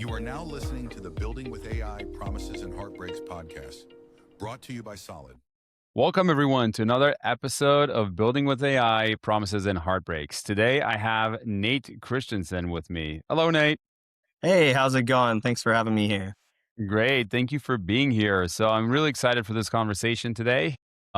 You are now listening to the Building with AI Promises and Heartbreaks podcast, brought to you by Solid. Welcome, everyone, to another episode of Building with AI Promises and Heartbreaks. Today, I have Nate Christiansen with me. Hello, Nate. Hey, how's it going? Thanks for having me here. Great. Thank you for being here. So, I'm really excited for this conversation today.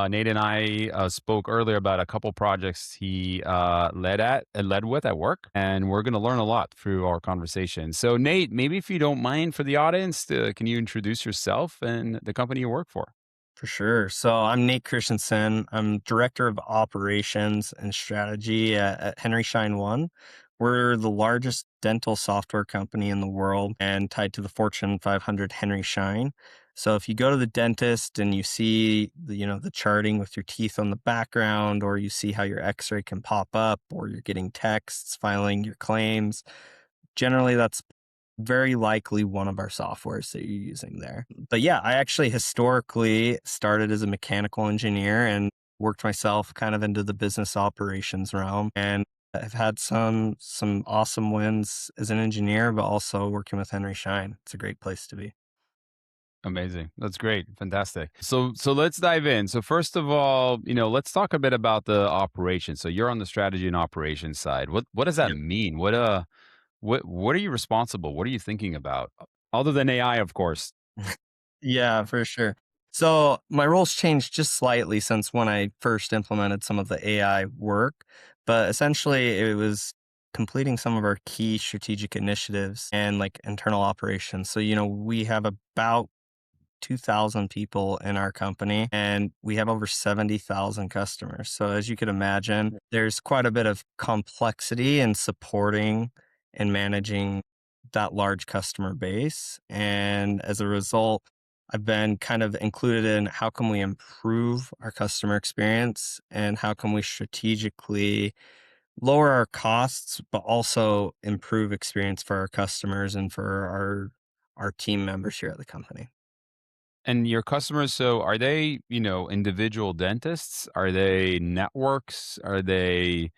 Nate and I spoke earlier about a couple projects he led with at work, and we're going to learn a lot through our conversation. So, Nate, maybe if you don't mind, for the audience, can you introduce yourself and the company you work for? For sure. So I'm Nate Christiansen. I'm Director of Operations and Strategy at Henry Schein One. We're the largest dental software company in the world and tied to the Fortune 500 Henry Schein. So if you go to the dentist and you see the charting with your teeth on the background, or you see how your x-ray can pop up, or you're getting texts filing your claims, generally that's very likely one of our softwares that you're using there. But yeah, I actually historically started as a mechanical engineer and worked myself kind of into the business operations realm. And I've had some awesome wins as an engineer, but also working with Henry Schein. It's a great place to be. Amazing. That's great. Fantastic. So let's dive in. So first of all, let's talk a bit about the operation. So you're on the strategy and operations side. What does that Yeah. mean? What are you responsible? What are you thinking about? Other than AI, of course. Yeah, for sure. So my role's changed just slightly since when I first implemented some of the AI work, but essentially it was completing some of our key strategic initiatives and like internal operations. So, we have about 2,000 people in our company and we have over 70,000 customers. So as you can imagine, there's quite a bit of complexity in supporting and managing that large customer base. And as a result, I've been kind of included in how can we improve our customer experience and how can we strategically lower our costs, but also improve experience for our customers and for our team members here at the company. And your customers, so are they, individual dentists? Are they networks? Are they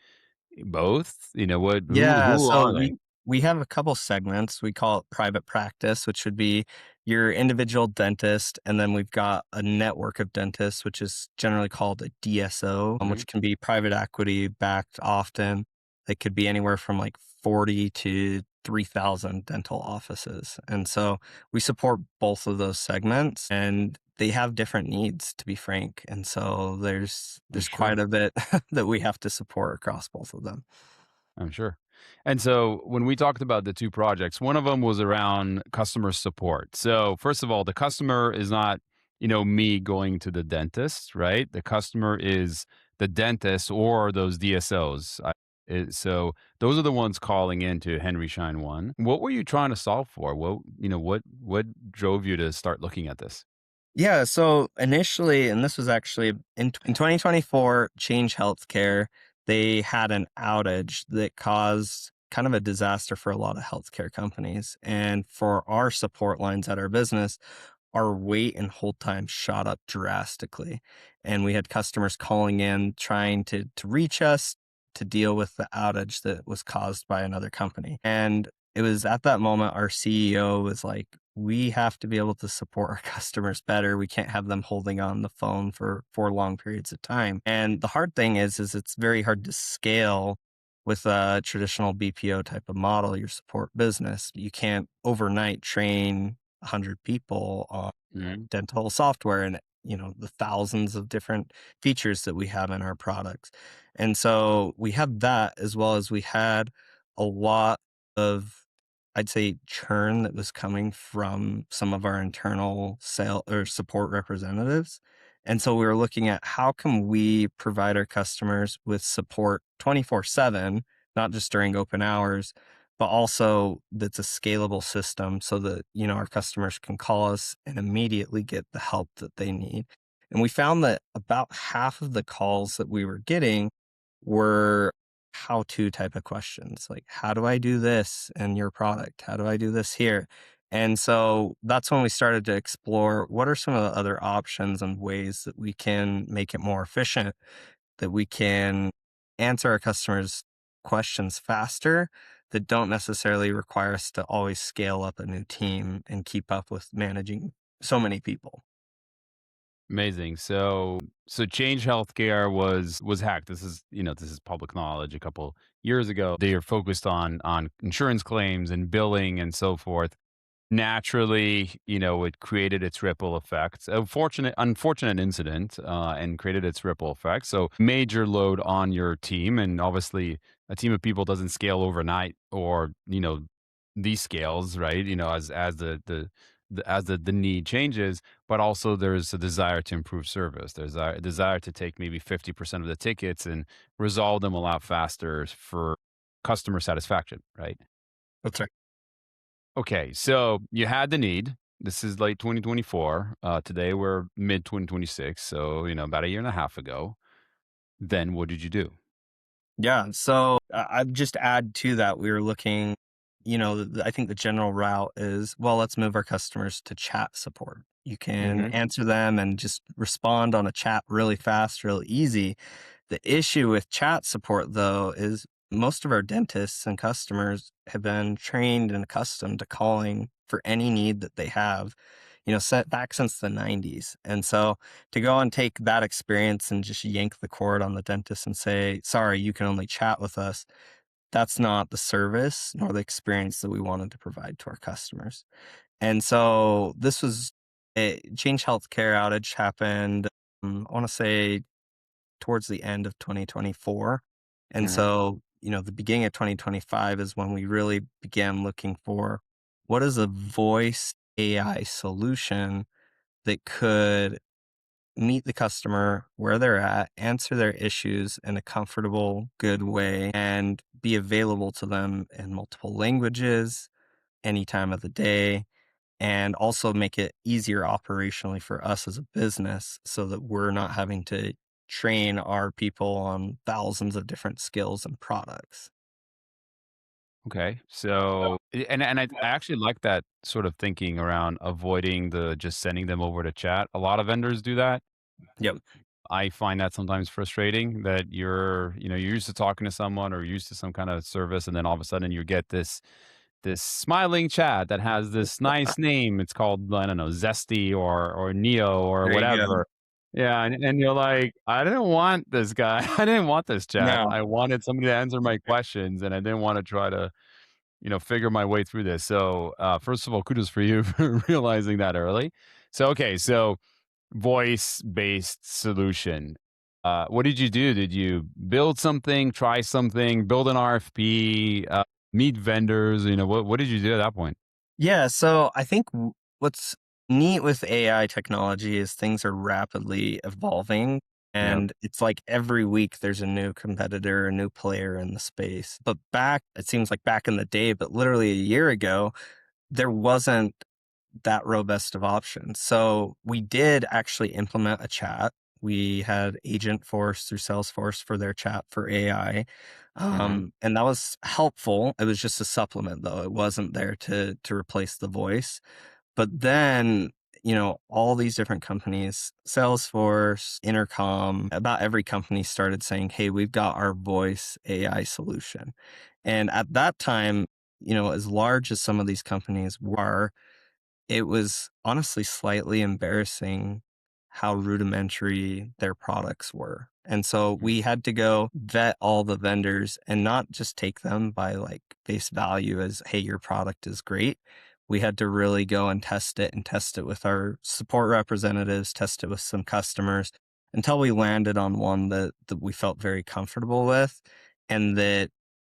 both? Yeah, Who so are they? we have a couple segments. We call it private practice, which would be your individual dentist, and then we've got a network of dentists, which is generally called a DSO, Mhm. which can be private equity backed often. It could be anywhere from like 40 to 3,000 dental offices. And so we support both of those segments and they have different needs, to be frank. And so there's Sure. quite a bit that we have to support across both of them. I'm sure. And so when we talked about the two projects, one of them was around customer support. So first of all, the customer is not, me going to the dentist, right? The customer is the dentist or those DSOs. So those are the ones calling into Henry Schein One. What were you trying to solve for? What drove you to start looking at this? Yeah, so initially, and this was actually in 2024, Change Healthcare, they had an outage that caused kind of a disaster for a lot of healthcare companies. And for our support lines at our business, our wait and hold time shot up drastically. And we had customers calling in trying to reach us to deal with the outage that was caused by another company. And it was at that moment our CEO was like, we have to be able to support our customers better. We can't have them holding on the phone for long periods of time. And the hard thing is it's very hard to scale with a traditional BPO type of model, your support business. You can't overnight train 100 people on Mhm. dental software and the thousands of different features that we have in our products. And so we had that as well as we had a lot of, I'd say, churn that was coming from some of our internal sale or support representatives. And so we were looking at how can we provide our customers with support 24/7, not just during open hours, but also that's a scalable system so that, our customers can call us and immediately get the help that they need. And we found that about half of the calls that we were getting were how-to type of questions, like, how do I do this in your product? How do I do this here? And so that's when we started to explore what are some of the other options and ways that we can make it more efficient, that we can answer our customers' questions faster, that don't necessarily require us to always scale up a new team and keep up with managing so many people. Amazing. So Change Healthcare was hacked. This is public knowledge. A couple years ago, they are focused on insurance claims and billing and so forth. Naturally, it created its ripple effects. A unfortunate incident, and created its ripple effect. So major load on your team, and obviously, a team of people doesn't scale overnight, or these scales, right? As the need changes, but also there's a desire to improve service. There's a desire to take maybe 50% of the tickets and resolve them a lot faster for customer satisfaction, right? That's right. Okay, so you had the need. This is late 2024. Today we're mid 2026, so about a year and a half ago. Then what did you do? Yeah. So I'd just add to that, we were looking, I think the general route is, well, let's move our customers to chat support. You can Hmm. answer them and just respond on a chat really fast, really easy. The issue with chat support, though, is most of our dentists and customers have been trained and accustomed to calling for any need that they have, set back since the 90s. And so to go and take that experience and just yank the cord on the dentist and say, sorry, you can only chat with us, that's not the service nor the experience that we wanted to provide to our customers. And so this was a Change Healthcare outage happened, I want to say towards the end of 2024. And Hmm. so, the beginning of 2025 is when we really began looking for what is a voice AI solution that could meet the customer where they're at, answer their issues in a comfortable, good way, and be available to them in multiple languages, any time of the day, and also make it easier operationally for us as a business so that we're not having to train our people on thousands of different skills and products. Okay, and I actually like that sort of thinking around avoiding the just sending them over to chat. A lot of vendors do that. Yep. I find that sometimes frustrating that you're used to talking to someone or used to some kind of service, and then all of a sudden you get this smiling chat that has this nice name. It's called, I don't know, Zesty or Neo or There you go. whatever. Yeah, and you're like, I didn't want this guy. I didn't want this chat. No. I wanted somebody to answer my questions, and I didn't want to try to figure my way through this. So, first of all, kudos for you for realizing that early. So voice-based solution. What did you do? Did you build something, try something, build an RFP, meet vendors? What did you do at that point? Yeah. So I think what's neat with AI technology is things are rapidly evolving. Yeah. And it's like every week there's a new competitor, a new player in the space. But it seems like back in the day, but literally a year ago, there wasn't that robust of options. So we did actually implement a chat. We had Agent Force through Salesforce for their chat for AI. Hmm. And that was helpful. It was just a supplement though. It wasn't there to replace the voice. But then, all these different companies, Salesforce, Intercom, about every company started saying, hey, we've got our voice AI solution. And at that time, as large as some of these companies were, it was honestly slightly embarrassing how rudimentary their products were. And so we had to go vet all the vendors and not just take them by like face value as, hey, your product is great. We had to really go and test it with our support representatives, test it with some customers until we landed on one that we felt very comfortable with and that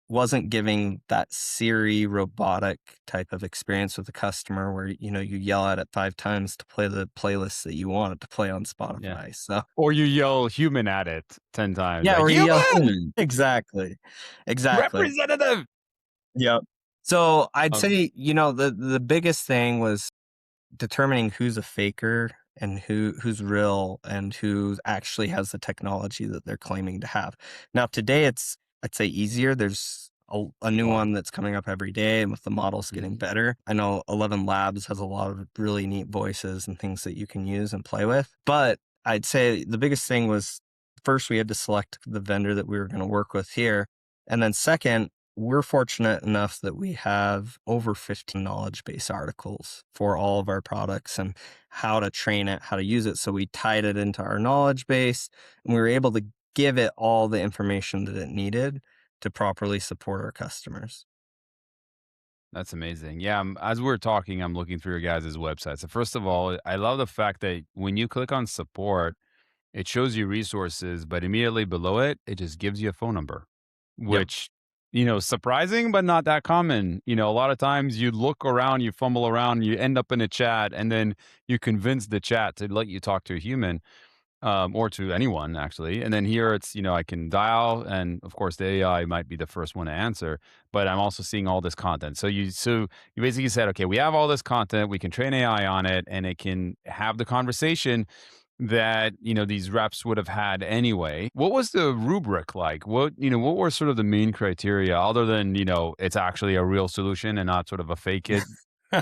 wasn't giving that Siri robotic type of experience with the customer where, you yell at it 5 times to play the playlist that you want it to play on Yeah. Spotify. So, Or you yell human at it 10 times, yeah, like, or you yell human human. Exactly. Exactly. representative. Yep. So, I'd Um, say, the biggest thing was determining who's a faker and who's real and who actually has the technology that they're claiming to have. Now, today it's, I'd say, easier. There's a new Wow. one that's coming up every day, and with the models getting Mhm. better. I know 11 Labs has a lot of really neat voices and things that you can use and play with. But I'd say the biggest thing was first we had to select the vendor that we were going to work with here. And then second, we're fortunate enough that we have over 15 knowledge base articles for all of our products and how to train it, how to use it. So we tied it into our knowledge base and we were able to give it all the information that it needed to properly support our customers. That's amazing. Yeah, as we're talking, I'm looking through your guys' website. So first of all, I love the fact that when you click on support, it shows you resources, but immediately below it, it just gives you a phone number, Yep. which, surprising, but not that common. A lot of times you look around, you fumble around, you end up in a chat, and then you convince the chat to let you talk to a human, or to anyone actually. And then here it's, I can dial, and of course the AI might be the first one to answer, but I'm also seeing all this content. So you basically said, okay, we have all this content, we can train AI on it, and it can have the conversation that these reps would have had anyway. What was the rubric like? What were sort of the main criteria, other than it's actually a real solution and not sort of a fake it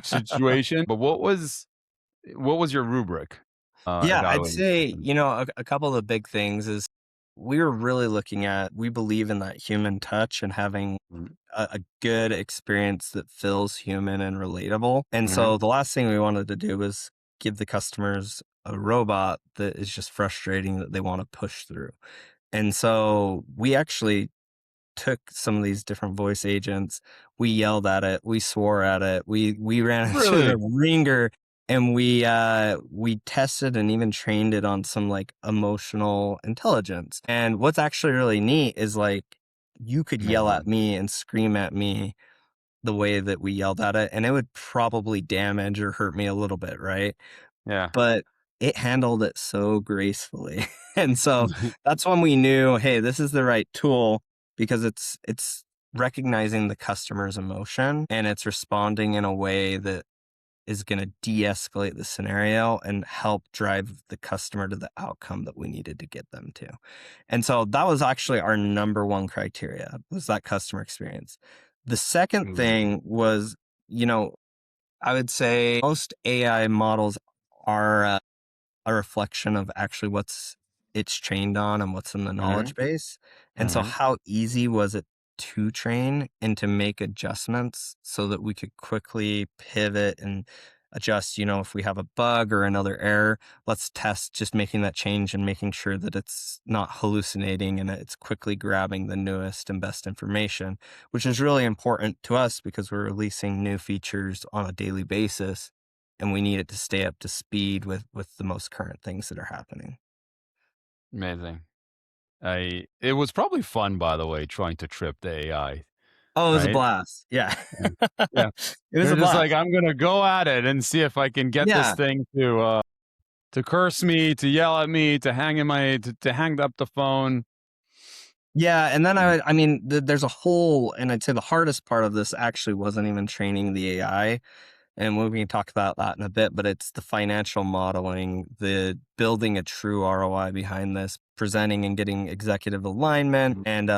situation? But what was your rubric Yeah, I'd evaluating say, systems? a couple of the big things is we were really looking at, we believe in that human touch and having a good experience that feels human and relatable. And Mm-hmm. so the last thing we wanted to do was give the customers a robot that is just frustrating that they want to push through. And so we actually took some of these different voice agents, we yelled at it, we swore at it, we ran it through the Really ringer, and we tested and even trained it on some like emotional intelligence. And what's actually really neat is like you could yell at amazing. me and scream at me the way that we yelled at it, and it would probably damage or hurt me a little bit, right? Yeah. But it handled it so gracefully. And so that's when we knew, hey, this is the right tool because it's recognizing the customer's emotion and it's responding in a way that is going to de-escalate the scenario and help drive the customer to the outcome that we needed to get them to. And so that was actually our number one criteria, was that customer experience. The second Ooh. thing was, you know, I would say most AI models are a reflection of actually what's it's trained on and what's in the Mhm, knowledge base. And so mhm. how easy was it to train and to make adjustments so that we could quickly pivot and adjust, if we have a bug or another error, let's test just making that change and making sure that it's not hallucinating and it's quickly grabbing the newest and best information, which is really important to us because we're releasing new features on a daily basis and we need it to stay up to speed with the most current things that are happening. Amazing. It was probably fun, by the way, trying to trip the AI, Oh, it was a right? blast. Yeah. Yeah. Yeah. It was You're a just like, blast. "I'm gonna go at it and see if I can get this Yeah. thing to curse me, to yell at me, to hang up the phone." Yeah, and then Mm, I mean, there's a whole, and I'd say the hardest part of this actually wasn't even training the AI, and we can talk about that in a bit, but it's the financial modeling, the building a true ROI behind this, presenting and getting executive alignment, mhm, and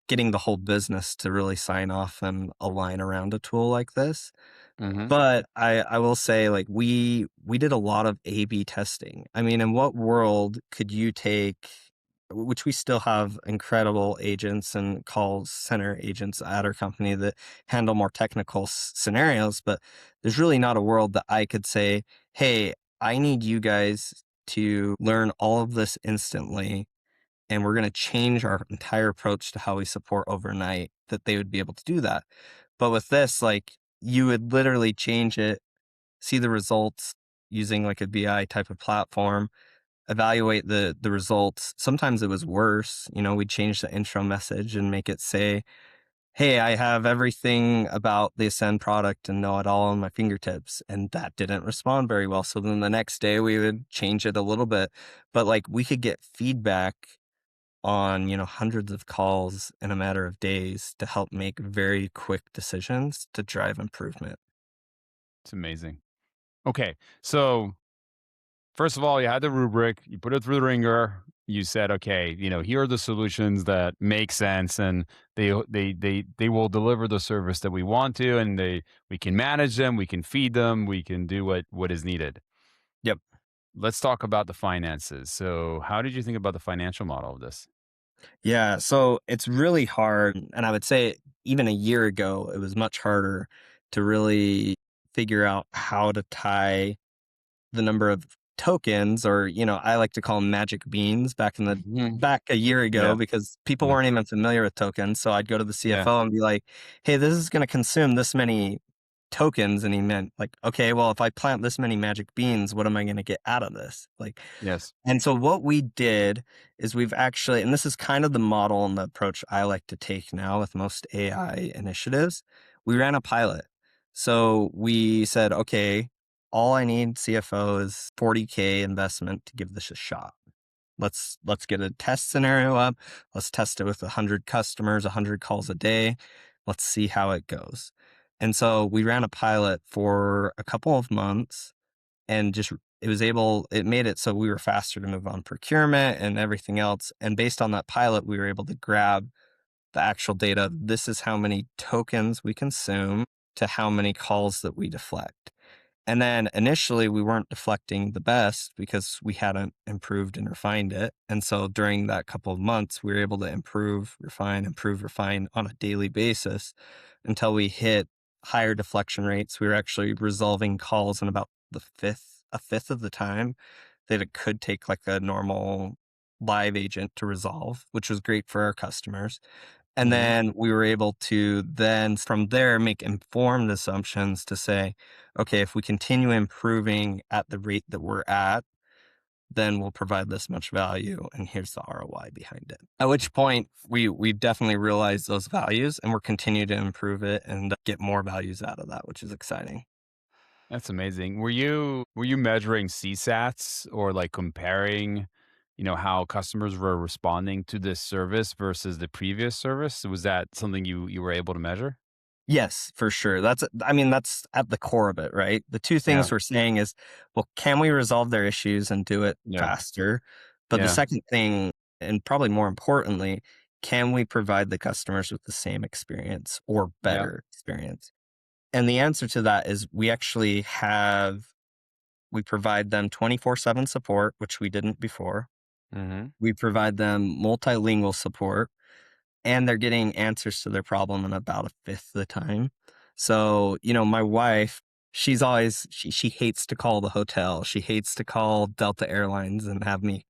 getting the whole business to really sign off and align around a tool like this. mhm. But I will say, like, we did a lot of A/B testing. I mean, in what world could you take, which we still have incredible agents and call center agents at our company that handle more technical scenarios, but there's really not a world that I could say, "Hey, I need you guys to learn all of this instantly, and we're gonna change our entire approach to how we support overnight," that they would be able to do that. But with this, like, you would literally change it, see the results using like a BI type of platform, evaluate the results. Sometimes it was worse. We'd change the intro message and make it say, "Hey, I have everything about the Ascend product and know it all on my fingertips." And that didn't respond very well. So then the next day we would change it a little bit. But like we could get feedback on, hundreds of calls in a matter of days to help make very quick decisions to drive improvement. It's amazing. Okay, so first of all, you had the rubric, you put it through the ringer. You said, okay, here are the solutions that make sense, and they will deliver the service that we want to, and we can manage them, we can feed them, we can do what is needed. Yep. Let's talk about the finances. So, how did you think about the financial model of this? Yeah, so it's really hard. And I would say even a year ago, it was much harder to really figure out how to tie the number of tokens, or, I like to call them magic beans Mhm. back a year ago, Yeah. because people Yeah. weren't even familiar with tokens. So I'd go to the Yeah. CFO and be like, "Hey, this is going to consume this many tokens." And he meant like, "Okay, well, if I plant this many magic beans, what am I going to get out of this?" Like, Yes. and so what we did is we've actually, and this is kind of the model and the approach I like to take now with most AI initiatives, we ran a pilot. So we said, okay, all I need, CFO, is 40K investment to give this a shot. Let's get a test scenario up. Let's test it with 100 customers, 100 calls a day. Let's see how it goes. And so we ran a pilot for a couple of months, and just it made it so we were faster to move on procurement and everything else. And based on that pilot, we were able to grab the actual data. This is how many tokens we consume to how many calls that we deflect. And then initially we weren't deflecting the best because we hadn't improved and refined it. And so during that couple of months, we were able to improve, refine on a daily basis until we hit higher deflection rates. We were actually resolving calls in about a fifth of the time that it could take like a normal live agent to resolve, which was great for our customers. And Mhm. then we were able to then from there make informed assumptions to say, okay, if we continue improving at the rate that we're at, then we'll provide this much value, and here's the ROI behind it. At which point we definitely realized those values, and we're continuing to improve it and get more values out of that, which is exciting. That's amazing. Were you measuring CSATs or like comparing, how customers were responding to this service versus the previous service? Was that something you were able to measure? Yes, for sure. That's at the core of it, right? The two Yeah. things we're saying is, well, can we resolve their issues and do it Yeah. faster? But the Yeah. second thing, and probably more importantly, can we provide the customers with the same experience or Yeah. better experience? And the answer to that is we provide them 24/7 support, which we didn't before. Mhm. We provide them multilingual support, and they're getting answers to their problem in about a fifth of the time. So, my wife, she hates to call the hotel. She hates to call Delta Airlines and have me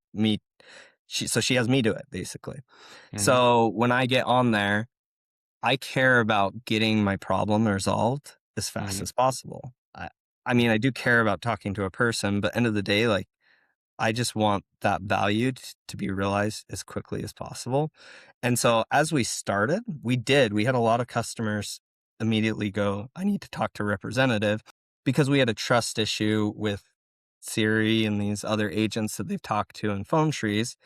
she has me do it basically. Mhm. So when I get on there, I care about getting my problem resolved as fast Mhm. as possible. I mean, I do care about talking to a person, but end of the day, like, I just want that value to be realized as quickly as possible. And so as we started, we had a lot of customers immediately go, I need to talk to a representative, because we had a trust issue with Siri and these other agents that they've talked to in phone trees.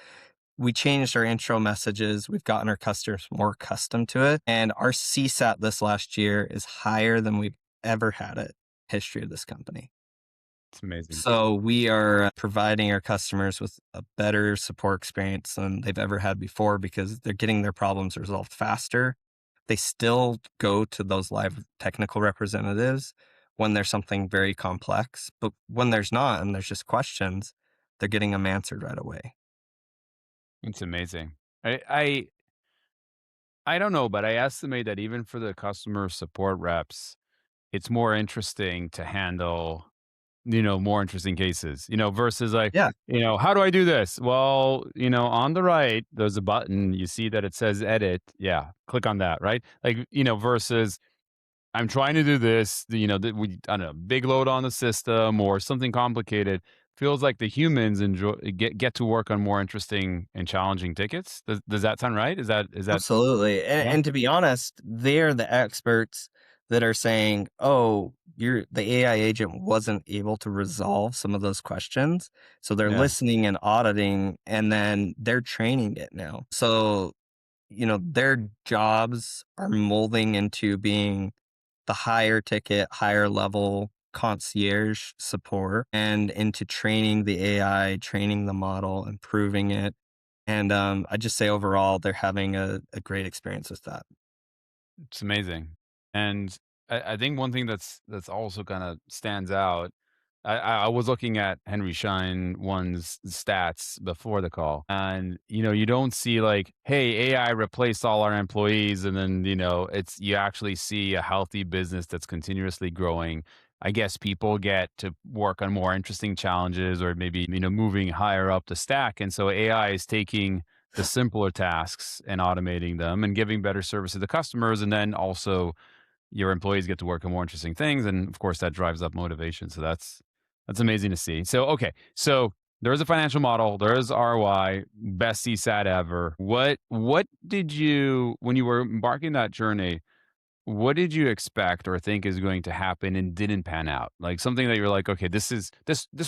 We changed our intro messages. We've gotten our customers more accustomed to it. And our CSAT this last year is higher than we've ever had it history of this company. It's amazing. So we are providing our customers with a better support experience than they've ever had before, because they're getting their problems resolved faster. They still go to those live technical representatives when there's something very complex, but when there's not and there's just questions, they're getting them answered right away. It's amazing. I don't know, but I estimate that even for the customer support reps, it's more interesting to handle, more interesting cases, versus like, Yeah, how do I do this? Well, on the right, there's a button. You see that it says edit. Yeah, click on that, right? Like, versus I'm trying to do this, I don't know, big load on the system or something complicated. Feels like the humans get to work on more interesting and challenging tickets. Does that sound right? Is that absolutely. And, yeah? and to be honest, they're the experts that are saying, "Oh, the AI agent wasn't able to resolve some of those questions." So they're Yeah. listening and auditing, and then they're training it now. So, their jobs are molding into being the higher ticket, higher level concierge support, and into training the AI, training the model, improving it. And I just say overall, they're having a great experience with that. It's amazing. And I think one thing that's also kind of stands out, I was looking at Henry Schein One's stats before the call, and you don't see like, hey, AI replaced all our employees, and then you actually see a healthy business that's continuously growing. I guess people get to work on more interesting challenges, or maybe moving higher up the stack, and so AI is taking the simpler tasks and automating them and giving better service to the customers, and then also your employees get to work on more interesting things, and of course that drives up motivation. So that's amazing to see. So okay, so there is a financial model, there is ROI, best CSAT ever. What did you, when you were embarking that journey, what did you expect or think is going to happen and didn't pan out? Like something that you're like, okay, this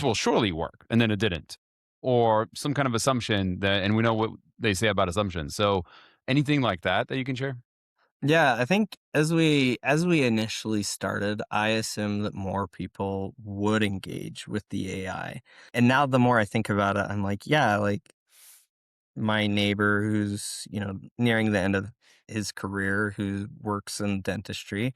will surely work, and then it didn't, or some kind of assumption that, and we know what they say about assumptions. So anything like that you can share? Yeah, I think as we initially started, I assumed that more people would engage with the AI. And now the more I think about it, I'm like, yeah, like my neighbor who's, nearing the end of his career, who works in dentistry,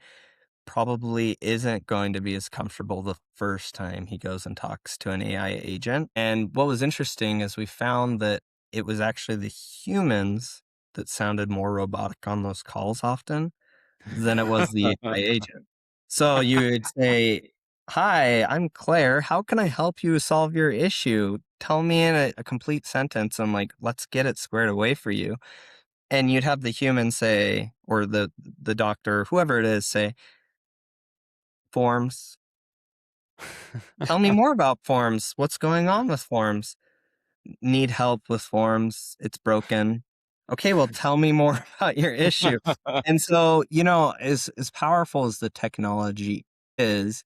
probably isn't going to be as comfortable the first time he goes and talks to an AI agent. And what was interesting is we found that it was actually the humans that sounded more robotic on those calls often than it was the AI agent. So you would say, "Hi, I'm Claire. How can I help you solve your issue? Tell me in a complete sentence, and like, let's get it squared away for you." And you'd have the human say, or the doctor, whoever it is, say, "Forms. Tell me more about forms. What's going on with forms? Need help with forms. It's broken. Okay, well, tell me more about your issue." And so, as powerful as the technology is,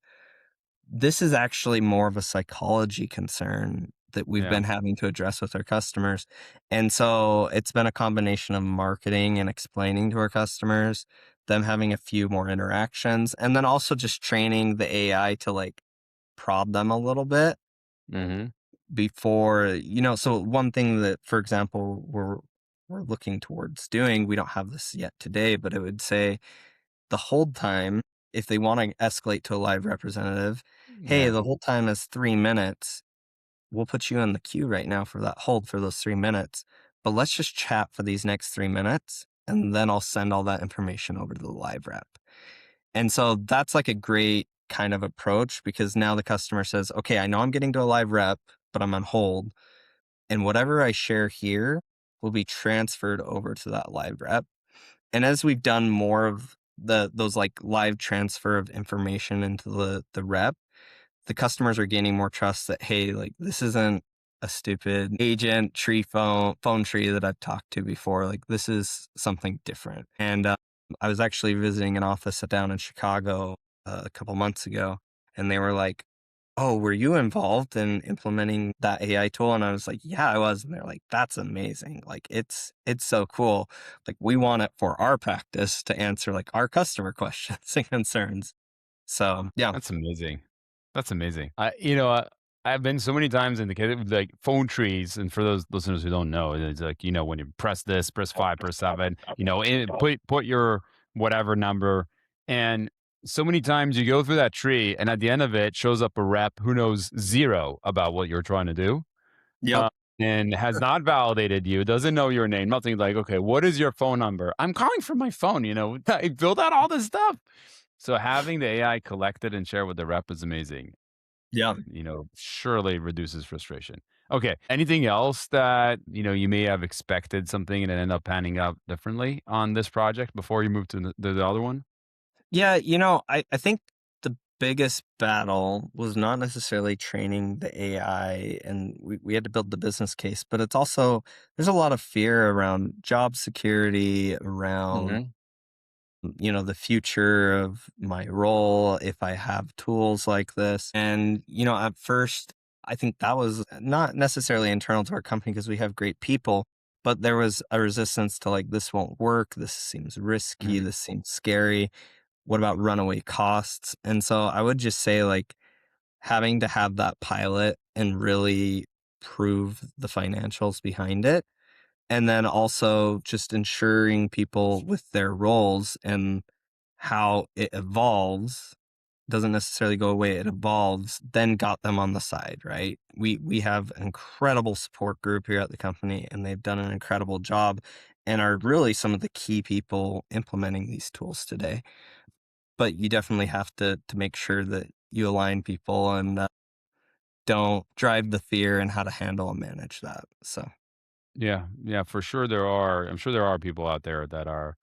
this is actually more of a psychology concern that we've Yeah. been having to address with our customers. And so it's been a combination of marketing and explaining to our customers, them having a few more interactions, and then also just training the AI to like prod them a little bit Hmm. before, so one thing that, for example, we're looking towards doing, we don't have this yet today, but it would say the hold time, if they want to escalate to a live representative, hey, Yeah. the hold time is 3 minutes. We'll put you in the queue right now for that hold for those 3 minutes. But let's just chat for these next 3 minutes, and then I'll send all that information over to the live rep. And so that's like a great kind of approach, because now the customer says, okay, I know I'm getting to a live rep, but I'm on hold. And whatever I share here will be transferred over to that live rep. And as we've done more of those like live transfer of information into the rep, the customers are gaining more trust that, hey, like this isn't a stupid agent phone tree that I've talked to before. Like this is something different. And I was actually visiting an office down in Chicago a couple months ago, and they were like, "Oh, were you involved in implementing that AI tool?" And I was like, "Yeah, I was." And they're like, "That's amazing. Like it's so cool. Like we want it for our practice to answer like our customer questions and concerns." So, yeah. That's amazing. That's amazing. I've been so many times in the like phone trees, and for those listeners who don't know, it's like when you press this, press 5, press 7, put your whatever number, and so many times you go through that tree, and at the end of it shows up a rep who knows zero about what you're trying to do, Yep. uh, and has not validated you, doesn't know your name, nothing. Like, okay, what is your phone number? I'm calling from my phone. I filled out all this stuff. So having the AI collect it and share with the rep is amazing. Yeah. Surely reduces frustration. Okay. Anything else that, you may have expected something and it ended up panning out differently on this project before you move to the other one? Yeah, I think the biggest battle was not necessarily training the AI, and we had to build the business case, but it's also there's a lot of fear around job security, around Hmm. the future of my role if I have tools like this. And, at first, I think that was not necessarily internal to our company because we have great people, but there was a resistance to like, this won't work. This seems risky. Hmm. This seems scary. What about runaway costs? And so I would just say, like, having to have that pilot and really prove the financials behind it, and then also just ensuring people with their roles and how it evolves doesn't necessarily go away, it evolves, then got them on the side, right? We have an incredible support group here at the company, and they've done an incredible job and are really some of the key people implementing these tools today. But you definitely have to make sure that you align people and don't drive the fear and how to handle and manage that. So, Yeah, yeah, for sure there are. I'm sure there are people out there that are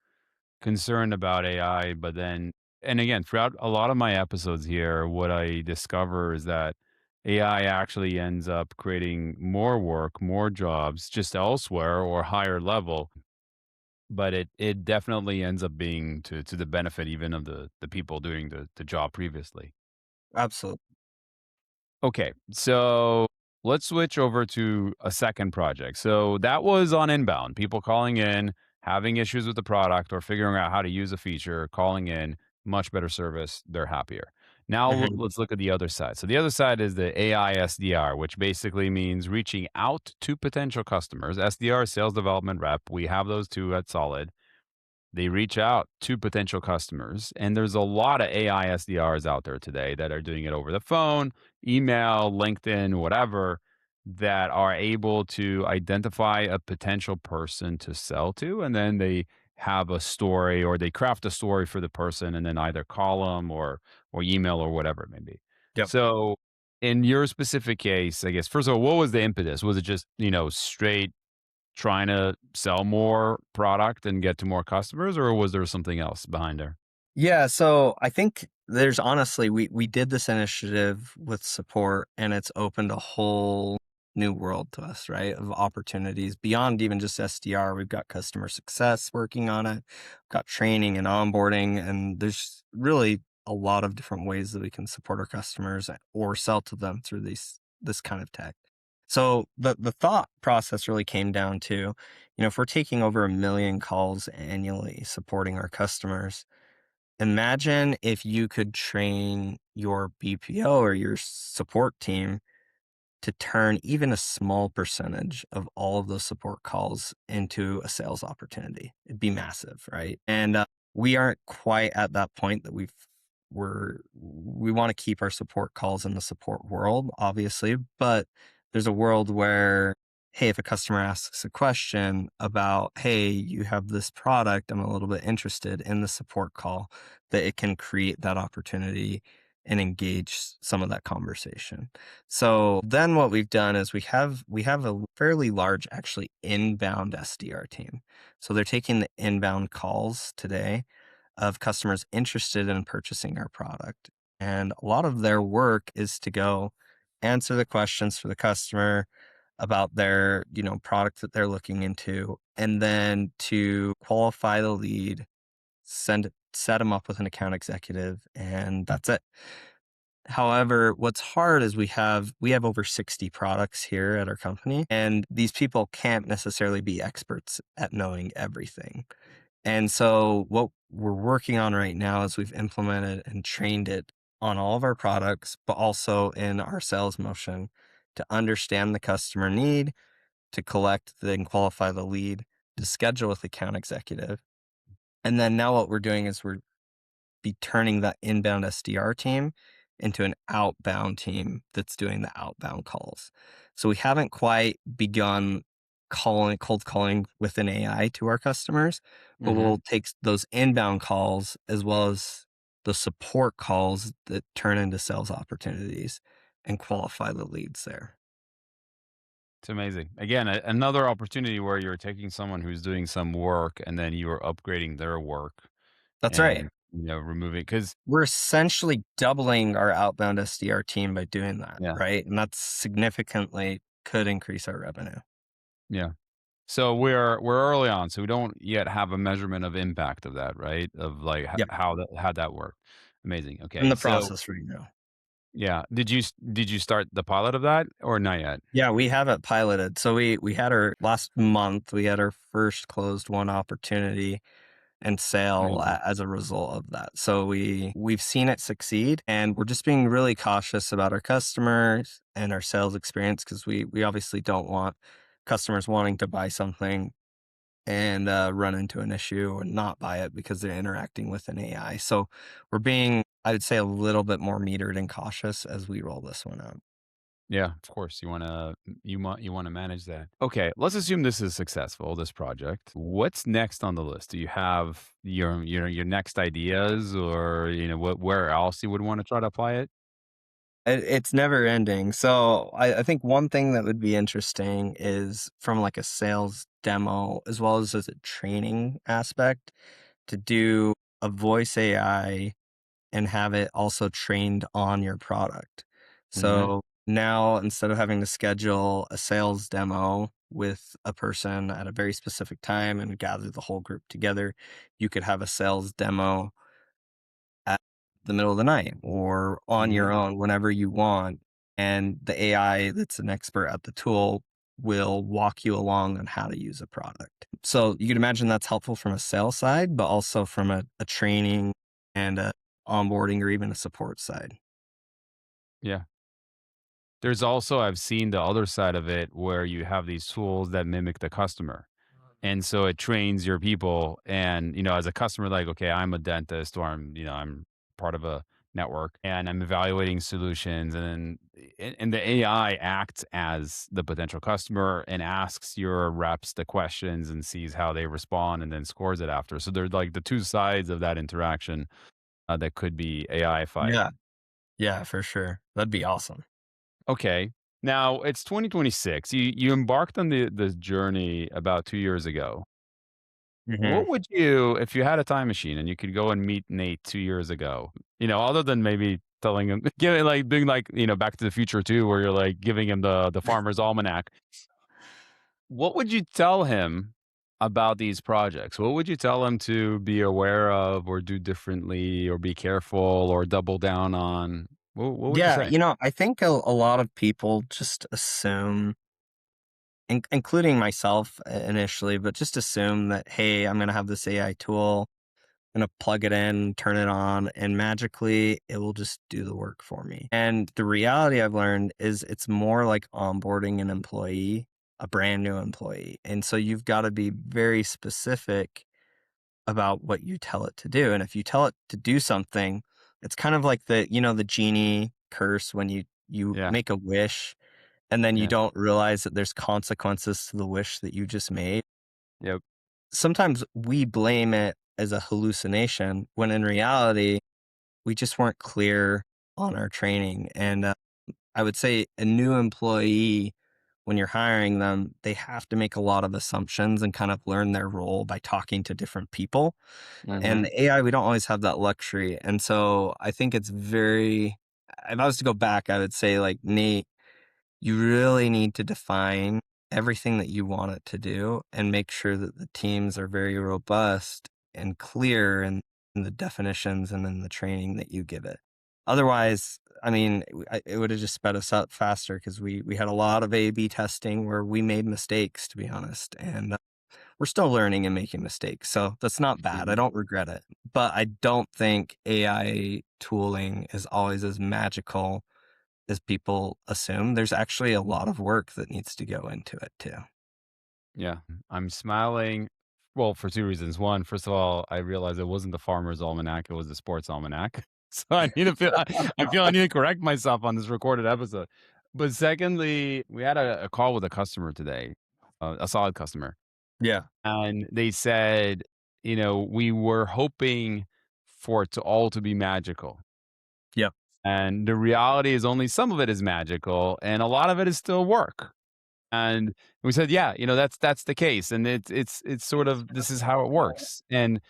concerned about AI, but then, and again, throughout a lot of my episodes here, what I discover is that AI actually ends up creating more work, more jobs just elsewhere or higher level, but it definitely ends up being to the benefit even of the people doing the job previously. absolutely. Okay, so let's switch over to a second project. So that was on inbound, people calling in, having issues with the product or figuring out how to use a feature, calling in, much better service, they're happier. Now Mhm. let's look at the other side. So the other side is the AI SDR, which basically means reaching out to potential customers. SDR, sales development rep, we have those two at Solid. They reach out to potential customers, and there's a lot of AI SDRs out there today that are doing it over the phone, email, LinkedIn, whatever, that are able to identify a potential person to sell to, and then they have a story or they craft a story for the person and then either call them or email or whatever it may be. Yep. So in your specific case, I guess first of all, what was the impetus? Was it just, straight trying to sell more product and get to more customers, or was there something else behind there? Yeah, so I think there's honestly we did this initiative with support and it's opened a whole new world to us, right? Of opportunities beyond even just SDR. We've got customer success working on it, got training and onboarding, and there's really a lot of different ways that we can support our customers or sell to them through this kind of tech. So the thought process really came down to, if we're taking over 1 million calls annually supporting our customers, imagine if you could train your BPO or your support team to turn even a small percentage of all of those support calls into a sales opportunity. It'd be massive, right? And we aren't quite at that point that we want to keep our support calls in the support world, obviously, but there's a world where, hey, if a customer asks a question about, hey, you have this product, I'm a little bit interested in the support call, that it can create that opportunity and engage some of that conversation. So then what we've done is we have a fairly large actually inbound SDR team. So they're taking the inbound calls today of customers interested in purchasing our product. And a lot of their work is to go answer the questions for the customer about their, product that they're looking into, and then to qualify the lead, set them up with an account executive, and that's it. However, what's hard is we have over 60 products here at our company, and these people can't necessarily be experts at knowing everything. And so what we're working on right now is we've implemented and trained it on all of our products, but also in our sales motion to understand the customer need, to collect and qualify the lead, to schedule with the account executive. And then now what we're doing is we're be turning that inbound SDR team into an outbound team that's doing the outbound calls. So we haven't quite begun cold calling with an AI to our customers, but Hmm. we'll take those inbound calls as well as the support calls that turn into sales opportunities and qualify the leads there. It's amazing. Again, another opportunity where you're taking someone who's doing some work and then you are upgrading their work That's right. and removing because We're essentially doubling our outbound SDR team by doing that, yeah, right? And that's significantly could increase our revenue. yeah. So we're early on, so we don't yet have a measurement of impact of that, right? Of like Yep. how that worked. Amazing. In Okay, the so process right now. yeah, did you start the pilot of that or not yet? Yeah, we have it piloted. So we had our last month, we had our first closed one opportunity and sale Amazing. as a result of that. So we've seen it succeed, and we're just being really cautious about our customers and our sales experience because we obviously don't want customers wanting to buy something and run into an issue or not buy it because they're interacting with an AI. So we're being I would say a little bit more metered and cautious as we roll this one out. Yeah, of course. You want to manage that. Okay, let's assume this is successful, this project. What's next on the list? Do you have your next ideas, or what where else you would want to try to apply it? It's never ending. So I think one thing that would be interesting is from like a sales demo as well as a training aspect to do a voice AI and have it also trained on your product. Hmm. So now instead of having to schedule a sales demo with a person at a very specific time and gather the whole group together, you could have a sales demo at the middle of the night or on Hmm. your own whenever you want. And the AI that's an expert at the tool will walk you along on how to use a product. So you can imagine that's helpful from a sales side, but also from a training and a onboarding or even a support side. Yeah. There's also I've seen the other side of it where you have these tools that mimic the customer. And so it trains your people and, as a customer, like, okay, I'm a dentist or I'm part of a network and I'm evaluating solutions and the AI acts as the potential customer and asks your reps the questions and sees how they respond and then scores it after. So they're like the two sides of that interaction that could be AI-fied. Yeah. Yeah, for sure. That'd be awesome. Okay. Now it's 2026. You embarked on the journey about 2 years ago. Hmm. What would you, if you had a time machine and you could go and meet Nate 2 years ago, other than maybe telling him, giving like doing like, Back to the Future too, where you're like giving him the farmer's almanac, what would you tell him about these projects? What would you tell him to be aware of or do differently or be careful or double down on? What would you Yeah, say? I think a lot of people just assume, including myself initially, but just assume that, hey, I'm going to have this AI tool, I'm going to plug it in, turn it on, and magically it will just do the work for me. And the reality I've learned is it's more like onboarding an employee, a brand new employee. And so you've got to be very specific about what you tell it to do. And if you tell it to do something, it's kind of like the genie curse when you Yeah. make a wish and then you Yeah. don't realize that there's consequences to the wish that you just made. Yep. Sometimes we blame it as a hallucination when in reality we just weren't clear on our training. And I would say a new employee, when you're hiring them, they have to make a lot of assumptions and kind of learn their role by talking to different people. And Hmm. the AI, we don't always have that luxury. And so I think it's very, if I was to go back, I would say, like, Nate, you really need to define everything that you want it to do and make sure that the teams are very robust and clear in the definitions and in the training that you give it. Otherwise, I mean, it would have just sped us up faster because we had a lot of A/B testing where we made mistakes, to be honest, and we're still learning and making mistakes. So that's not bad. I Hmm. don't regret it, but I don't think AI tooling is always as magical as people assume. There's actually a lot of work that needs to go into it too. Yeah. I'm smiling. Well, for two reasons. One, first of all, I realized it wasn't the farmer's almanac; it was the sports almanac. So I need to correct myself on this recorded episode. But secondly, we had a call with a customer today, a solid customer, Yeah. and they said, we were hoping for it to all to be magical. Yep. And the reality is only some of it is magical and a lot of it is still work. And we said, yeah, that's the case. And it's sort of this is how it works. And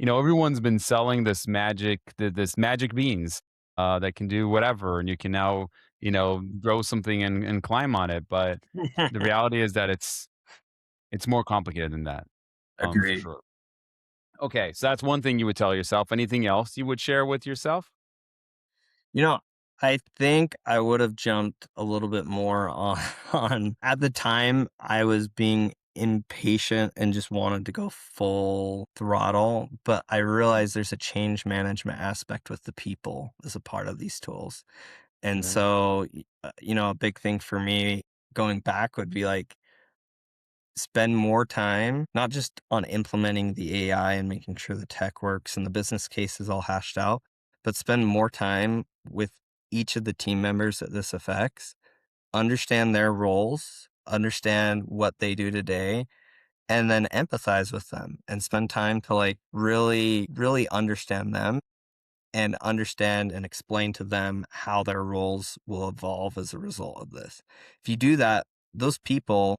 everyone's been selling this magic beans that can do whatever, and you can now grow something and climb on it. But the reality is that it's more complicated than that, for Agreed. sure. Okay, so that's one thing you would tell yourself. Anything else you would share with yourself? You know, I think I would have jumped a little bit more on, on at the time I was being impatient and just wanted to go full throttle, but I realized there's a change management aspect with the people as a part of these tools. And Right. so, a big thing for me going back would be like spend more time, not just on implementing the AI and making sure the tech works and the business case is all hashed out, but spend more time with each of the team members that this affects, understand their roles, understand what they do today, and then empathize with them and spend time to like really, really understand them and understand and explain to them how their roles will evolve as a result of this. If you do that, those people,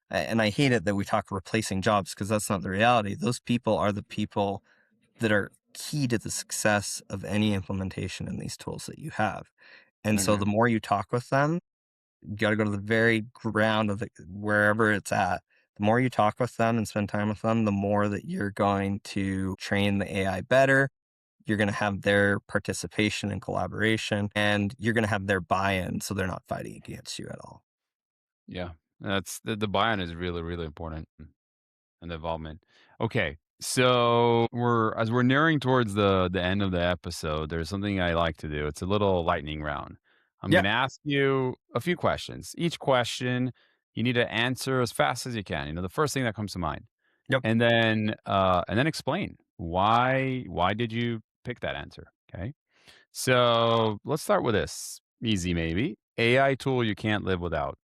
and I hate it that we talk replacing jobs because that's not the reality. Those people are the people that are key to the success of any implementation in these tools that you have. And I so agree. the more you talk with them, you got to go to the very ground of it, wherever it's at. The more you talk with them and spend time with them, the more that you're going to train the AI better. You're going to have their participation and collaboration, and you're going to have their buy-in so they're not fighting against you at all. Yeah, that's the buy-in is really, really important, and the involvement. Okay, so we're nearing towards the end of the episode. There's something I like to do. It's a little lightning round. I'm Yeah. going to ask you a few questions. Each question you need to answer as fast as you can. The first thing that comes to mind, Yep. and then explain why did you pick that answer. Okay, so let's start with this. Easy, maybe. AI tool you can't live without.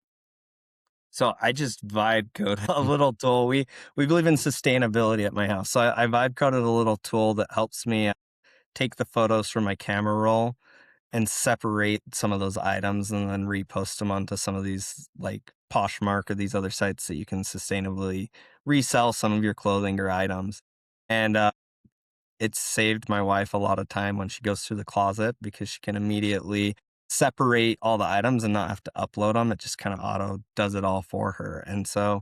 So I just vibe code a little tool. We believe in sustainability at my house. So I vibe coded a little tool that helps me take the photos from my camera roll and separate some of those items and then repost them onto some of these like Poshmark or these other sites that you can sustainably resell some of your clothing or items. And it's saved my wife a lot of time when she goes through the closet because she can immediately separate all the items and not have to upload them. It just kind of auto does it all for her. And so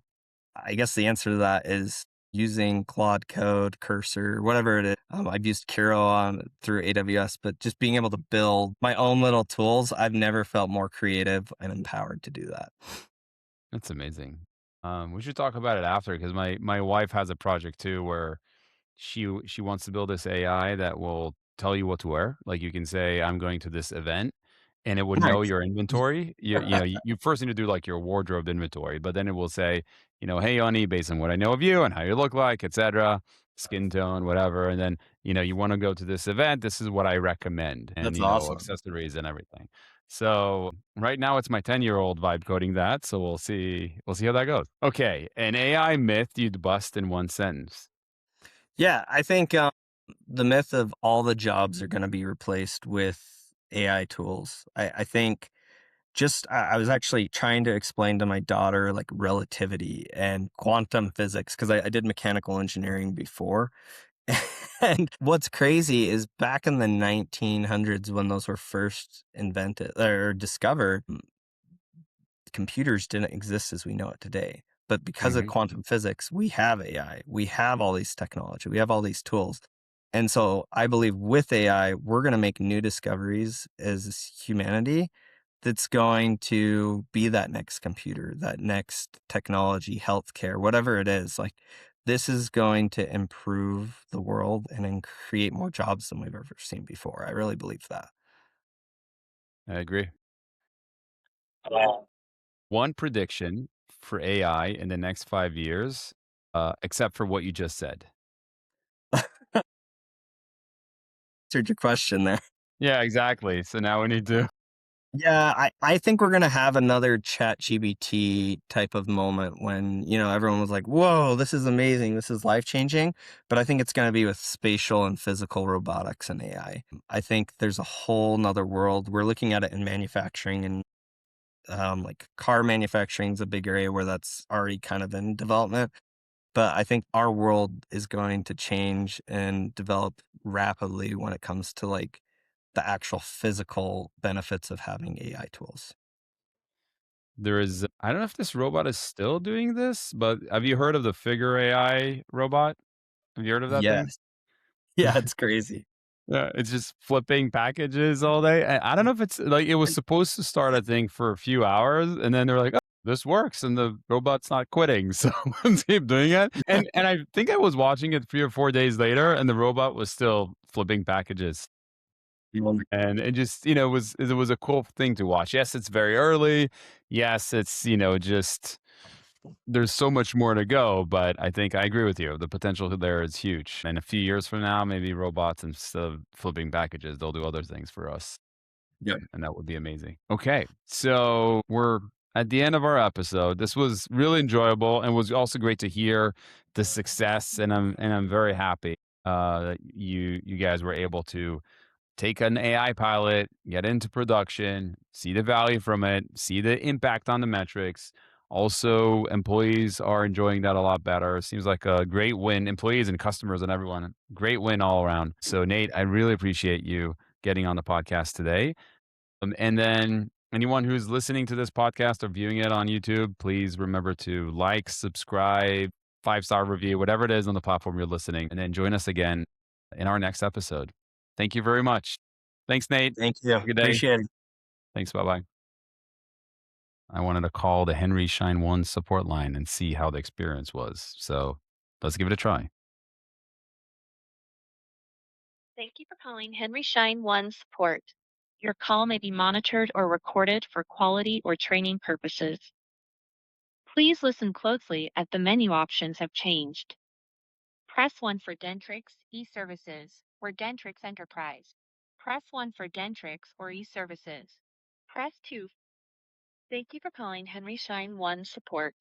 I guess the answer to that is using Claude Code, Cursor, whatever it is. I've used Kiro on through AWS, but just being able to build my own little tools, I've never felt more creative and empowered to do that. That's amazing. We should talk about it after because my wife has a project too where she wants to build this AI that will tell you what to wear. Like you can say, "I'm going to this event," and it would know Nice. your inventory. You first need to do like your wardrobe inventory, but then it will say, "Hey, Yoni, based on what I know of you and how you look like, etc., skin tone, whatever, and then you want to go to this event. This is what I recommend, and That's awesome. accessories and everything." So right now it's my 10-year-old vibe coding that. So we'll see how that goes. Okay, an AI myth you'd bust in one sentence. Yeah, I think the myth of all the jobs are going to be replaced with AI tools. I think I was actually trying to explain to my daughter like relativity and quantum physics because I did mechanical engineering before. And what's crazy is back in the 1900s when those were first invented or discovered, computers didn't exist as we know it today. But because of Mhm. quantum physics, we have AI, we have all these technology, we have all these tools. And so I believe with AI, we're going to make new discoveries as humanity that's going to be that next computer, that next technology, healthcare, whatever it is. Like this is going to improve the world and then create more jobs than we've ever seen before. I really believe that. I agree. Yeah. One prediction for AI in the next 5 years, except for what you just said. Answered your question there. Yeah, exactly. So now we need to. Yeah, I think we're gonna have another chat GBT type of moment when, everyone was like, whoa, this is amazing, this is life-changing. But I think it's gonna be with spatial and physical robotics and AI. I think there's a whole nother world. We're looking at it in manufacturing and like car manufacturing is a big area where that's already kind of in development. But I think our world is going to change and develop rapidly when it comes to like the actual physical benefits of having AI tools. There is, I don't know if this robot is still doing this, but have you heard of the Figure AI robot? Have you heard of that thing? Yes. Yeah, it's crazy. Yeah, it's just flipping packages all day. I don't know if it's like it was And supposed to start, I think, for a few hours, and then they're like, "Oh, this works," and the robot's not quitting, so let's keep doing it. And I think I was watching it 3 or 4 days later, and the robot was still flipping packages, and it just it was a cool thing to watch. Yes, it's very early. Yes, it's just. there's so much more to go, but I think I agree with you. The potential there is huge. And a few years from now, maybe robots, instead of flipping packages, they'll do other things for us. Yep. And that would be amazing. Okay. So we're at the end of our episode. This was really enjoyable and was also great to hear the success. And I'm very happy that you guys were able to take an AI pilot, get into production, see the value from it, see the impact on the metrics. Also, employees are enjoying that a lot better. Seems like a great win. Employees and customers and everyone, great win all around. So, Nate, I really appreciate you getting on the podcast today. And then anyone who's listening to this podcast or viewing it on YouTube, please remember to like, subscribe, 5-star review, whatever it is on the platform you're listening, and then join us again in our next episode. Thank you very much. Thanks, Nate. Thank you. Have a good day. Appreciate it. Thanks. Bye bye. I wanted to call the Henry Schein One support line and see how the experience was. So let's give it a try. Thank you for calling Henry Schein One support. Your call may be monitored or recorded for quality or training purposes. Please listen closely as the menu options have changed. Press 1 for Dentrix e-services or Dentrix Enterprise. Press 1 for Dentrix or e-services. Press 2. Thank you for calling Henry Schein One support.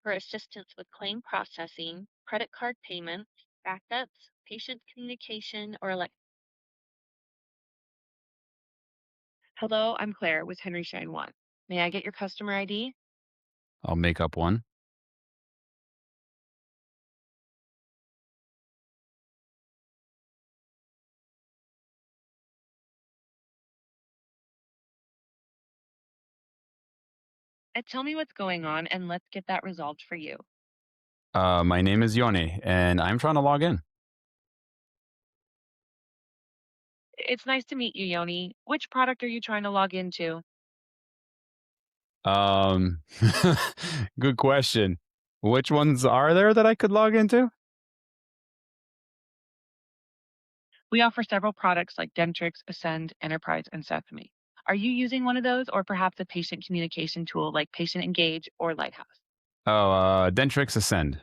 For assistance with claim processing, credit card payments, backups, patient communication, or Hello, I'm Claire with Henry Schein One. May I get your customer ID? I'll make up one. And tell me what's going on, and let's get that resolved for you. My name is Yoni, and I'm trying to log in. It's nice to meet you, Yoni. Which product are you trying to log into? Um, good question. Which ones are there that I could log into? We offer several products like Dentrix, Ascend, Enterprise, and Sesame. Are you using one of those, or perhaps a patient communication tool like Patient Engage or Lighthouse? Oh, Dentrix Ascend.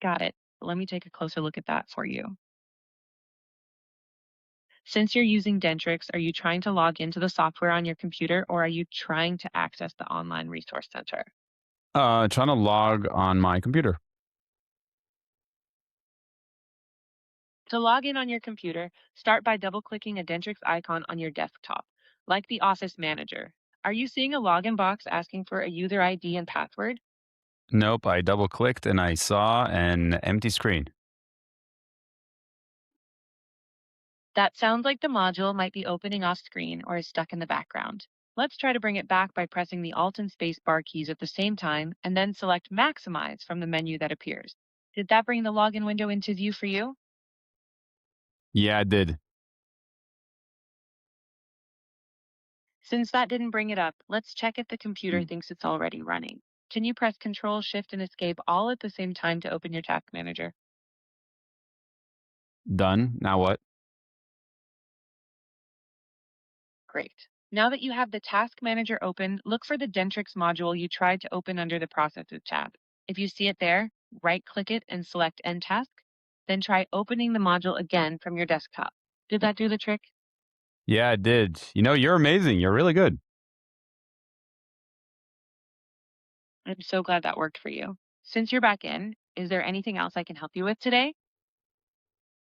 Got it. Let me take a closer look at that for you. Since you're using Dentrix, are you trying to log into the software on your computer, or are you trying to access the online resource center? Trying to log on my computer. To log in on your computer, start by double-clicking a Dentrix icon on your desktop, like the Office Manager. Are you seeing a login box asking for a user ID and password? Nope, I double clicked and I saw an empty screen. That sounds like the module might be opening off screen or is stuck in the background. Let's try to bring it back by pressing the Alt and Space bar keys at the same time and then select Maximize from the menu that appears. Did that bring the login window into view for you? Yeah, I did. Since that didn't bring it up, let's check if the computer thinks it's already running. Can you press Control, Shift, and Escape all at the same time to open your task manager? Done. Now what? Great. Now that you have the task manager open, look for the Dentrix module you tried to open under the Processes tab. If you see it there, right-click it and select End Task. Then try opening the module again from your desktop. Did that do the trick? Yeah, I did. You're amazing. You're really good. I'm so glad that worked for you. Since you're back in, is there anything else I can help you with today?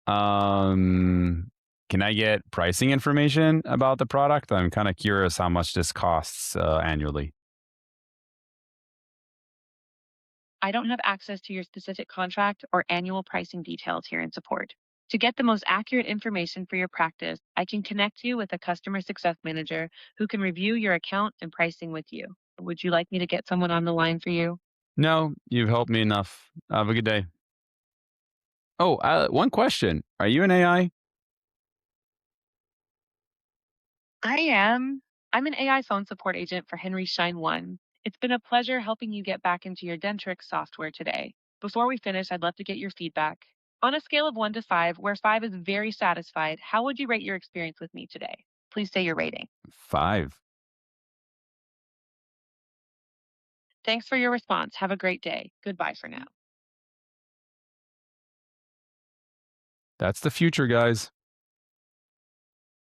Can I get pricing information about the product? I'm kind of curious how much this costs annually. I don't have access to your specific contract or annual pricing details here in support. To get the most accurate information for your practice, I can connect you with a customer success manager who can review your account and pricing with you. Would you like me to get someone on the line for you? No, you've helped me enough. Have a good day. Oh, one question. Are you an AI? I am. I'm an AI phone support agent for Henry Schein One. It's been a pleasure helping you get back into your Dentrix software today. Before we finish, I'd love to get your feedback. On a scale of 1 to 5, where 5 is very satisfied, how would you rate your experience with me today? Please say your rating. 5. Thanks for your response. Have a great day. Goodbye for now. That's the future, guys.